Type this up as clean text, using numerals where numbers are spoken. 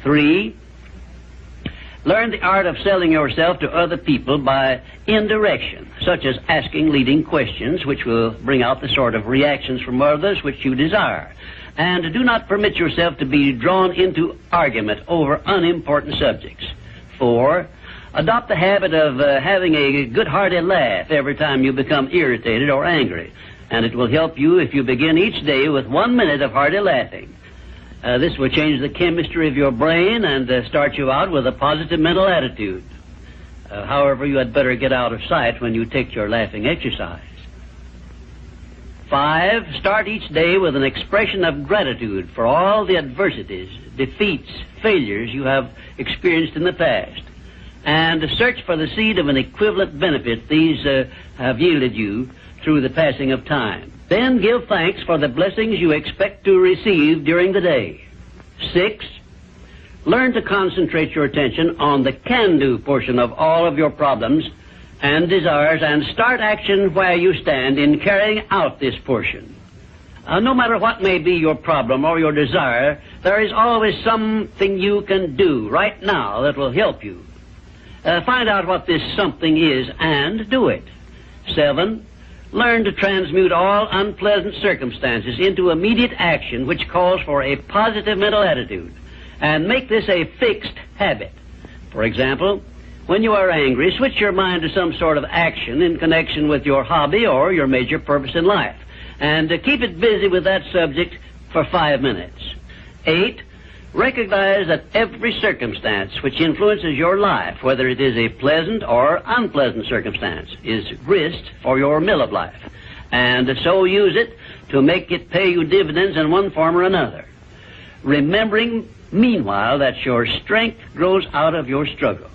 3, learn the art of selling yourself to other people by indirection, such as asking leading questions, which will bring out the sort of reactions from others which you desire. And do not permit yourself to be drawn into argument over unimportant subjects. 4, adopt the habit of having a good hearty laugh every time you become irritated or angry. And it will help you if you begin each day with 1 minute of hearty laughing. This will change the chemistry of your brain and start you out with a positive mental attitude. However, you had better get out of sight when you take your laughing exercise. 5, start each day with an expression of gratitude for all the adversities, defeats, failures you have experienced in the past, and search for the seed of an equivalent benefit these have yielded you through the passing of time. Then give thanks for the blessings you expect to receive during the day. 6, learn to concentrate your attention on the can-do portion of all of your problems and desires, and start action where you stand in carrying out this portion. No matter what may be your problem or your desire, there is always something you can do right now that will help you. Find out what this something is and do it. 7, learn to transmute all unpleasant circumstances into immediate action which calls for a positive mental attitude, and make this a fixed habit. For example, when you are angry, switch your mind to some sort of action in connection with your hobby or your major purpose in life, and keep it busy with that subject for 5 minutes. 8, recognize that every circumstance which influences your life, whether it is a pleasant or unpleasant circumstance, is grist for your mill of life, and so use it to make it pay you dividends in one form or another, remembering meanwhile that your strength grows out of your struggles.